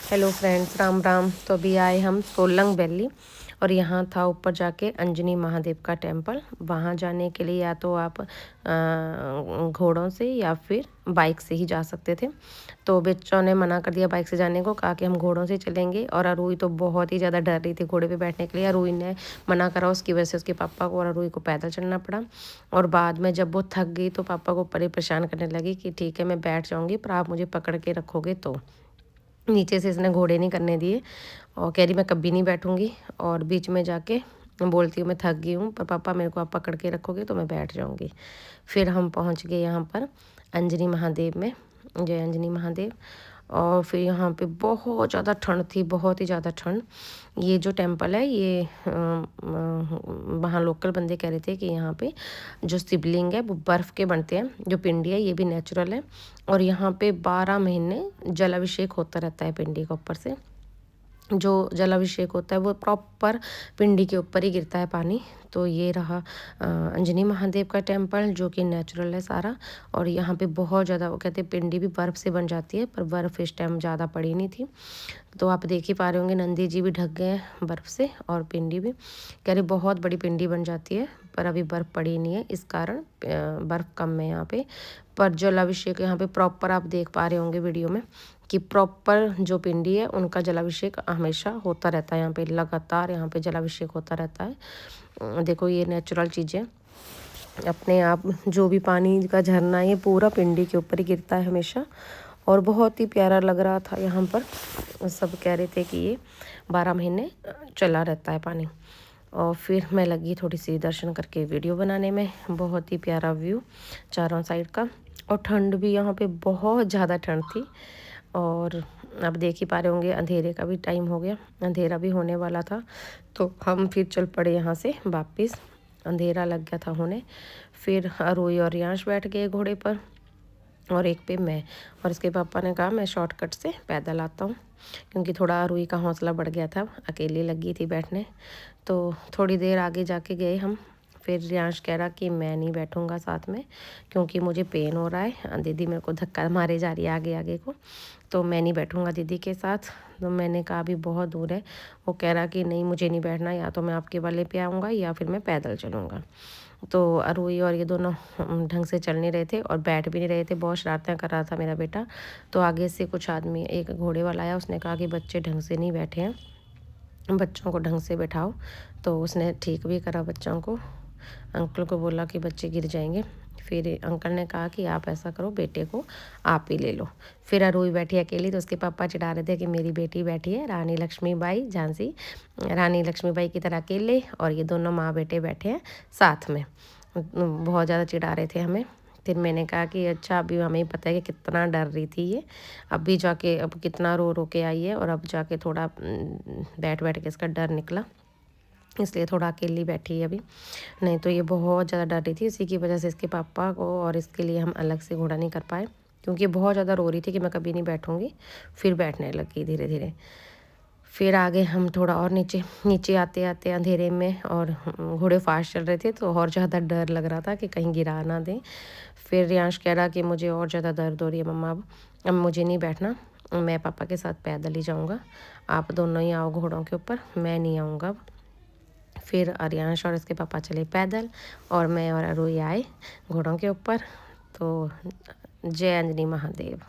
Hello friends, Ram Ram. तो अभी आए हम सोलंग वैली और यहाँ था ऊपर जाके अंजनी महादेव का टेम्पल। वहाँ जाने के लिए या तो आप घोड़ों से या फिर बाइक से ही जा सकते थे। तो बच्चों ने मना कर दिया बाइक से जाने को, कहा कि हम घोड़ों से चलेंगे। और अरुई तो बहुत ही ज़्यादा डर रही थी घोड़े पे बैठने के लिए। अरुई ने मना करा, उसकी वजह से उसके पापा को और अरुई को पैदल चलना पड़ा। और बाद में जब वो थक गई तो पापा को परेशान करने लगी कि ठीक है मैं बैठ जाऊँगी, पर आप मुझे पकड़ के रखोगे तो। नीचे से इसने घोड़े नहीं करने दिए और कह रही मैं कभी नहीं बैठूंगी। और बीच में जाके बोलती हूँ मैं थक गई हूँ, पर पापा मेरे को आप पकड़ के रखोगे तो मैं बैठ जाऊँगी। फिर हम पहुँच गए यहाँ पर अंजनी महादेव में, जय अंजनी महादेव। और फिर यहाँ पे बहुत ज़्यादा ठंड थी, बहुत ही ज़्यादा ठंड। ये जो टेम्पल है ये वहाँ लोकल बंदे कह रहे थे कि यहाँ पे जो शिवलिंग है वो बर्फ़ के बनते हैं, जो पिंडी है ये भी नेचुरल है। और यहाँ पे 12 महीने जलाभिषेक होता रहता है पिंडी के ऊपर से। जो जलाभिषेक होता है वो प्रॉपर पिंडी के ऊपर ही गिरता है पानी। तो ये रहा अंजनी महादेव का टेम्पल, जो कि नेचुरल है सारा। और यहाँ पे बहुत ज़्यादा, वो कहते हैं पिंडी भी बर्फ़ से बन जाती है, पर बर्फ़ इस टाइम ज़्यादा पड़ी नहीं थी। तो आप देख ही पा रहे होंगे नंदी जी भी ढक गए हैं बर्फ़ से, और पिंडी भी कह रहे बहुत बड़ी पिंडी बन जाती है, पर अभी बर्फ़ पड़ी नहीं है, इस कारण बर्फ़ कम है यहाँ पे। पर जलाभिषेक यहाँ पे प्रॉपर आप देख पा रहे होंगे वीडियो में कि प्रॉपर जो पिंडी है उनका जलाभिषेक हमेशा होता रहता है। यहाँ पे लगातार यहाँ पे जलाभिषेक होता रहता है। देखो ये नेचुरल चीज़ें अपने आप, जो भी पानी का झरना है ये पूरा पिंडी के ऊपर ही गिरता है हमेशा। और बहुत ही प्यारा लग रहा था यहाँ पर। सब कह रहे थे कि ये 12 महीने चला रहता है पानी। और फिर मैं लगी थोड़ी सी दर्शन करके वीडियो बनाने में। बहुत ही प्यारा व्यू चारों साइड का। और ठंड भी यहाँ पे बहुत ज़्यादा ठंड थी। और अब देख ही पा रहे होंगे अंधेरे का भी टाइम हो गया, अंधेरा भी होने वाला था। तो हम फिर चल पड़े यहाँ से वापस, अंधेरा लग गया था होने। फिर अरुई और यांश बैठ गए घोड़े पर और एक पे मैं। और इसके पापा ने कहा मैं शॉर्टकट से पैदल आता हूँ, क्योंकि थोड़ा अरुई का हौसला बढ़ गया था, अकेली लगी थी बैठने। तो थोड़ी देर आगे जाके गए हम। फिर रियांश कह रहा कि मैं नहीं बैठूंगा साथ में, क्योंकि मुझे पेन हो रहा है, दीदी मेरे को धक्का मारे जा रही है आगे आगे को, तो मैं नहीं बैठूंगा दीदी के साथ। तो मैंने कहा अभी बहुत दूर है। वो कह रहा कि नहीं मुझे नहीं बैठना, या तो मैं आपके वाले पे आऊँगा या फिर मैं पैदल चलूँगा। तो अरुई और ये दोनों ढंग से चल नहीं रहे थे और बैठ भी नहीं रहे थे, बहुत शरारतें कर रहा था मेरा बेटा। तो आगे से कुछ आदमी, एक घोड़े वाला आया, उसने कहा कि बच्चे ढंग से नहीं बैठे हैं, बच्चों को ढंग से बैठाओ। तो उसने ठीक भी करा बच्चों को। अंकल को बोला कि बच्चे गिर जाएंगे। फिर अंकल ने कहा कि आप ऐसा करो, बेटे को आप ही ले लो। फिर अरुई बैठी अकेली, तो उसके पापा चिढ़ा रहे थे कि मेरी बेटी बैठी है रानी लक्ष्मीबाई, झांसी रानी लक्ष्मीबाई की तरह अकेले, और ये दोनों माँ बेटे बैठे हैं साथ में। बहुत ज़्यादा चिढ़ा रहे थे हमें। फिर मैंने कहा कि अच्छा अभी हमें ही पता है कि कितना डर रही थी ये, अभी जाके अब कितना रो रो के आई है, और अब जाके थोड़ा बैठ बैठ के इसका डर निकला, इसलिए थोड़ा अकेली बैठी है अभी। नहीं तो ये बहुत ज़्यादा डर रही थी, इसी की वजह से इसके पापा को और इसके लिए हम अलग से घोड़ा नहीं कर पाए, क्योंकि बहुत ज़्यादा रो रही थी कि मैं कभी नहीं बैठूंगी। फिर बैठने लगी धीरे धीरे। फिर आगे हम थोड़ा और नीचे नीचे आते आते अंधेरे में, और घोड़े फास्ट चल रहे थे तो और ज़्यादा डर लग रहा था कि कहीं गिरा ना दें। फिर रियांश कह रहा कि मुझे और ज़्यादा दर्द हो रही है मम्मा, अब मुझे नहीं बैठना, मैं पापा के साथ पैदल ही जाऊँगा, आप दोनों ही आओ घोड़ों के ऊपर, मैं नहीं आऊँगा अब। फिर आर्यांश और इसके पापा चले पैदल, और मैं और अरुई आए घोड़ों के ऊपर। तो जय अंजनी महादेव।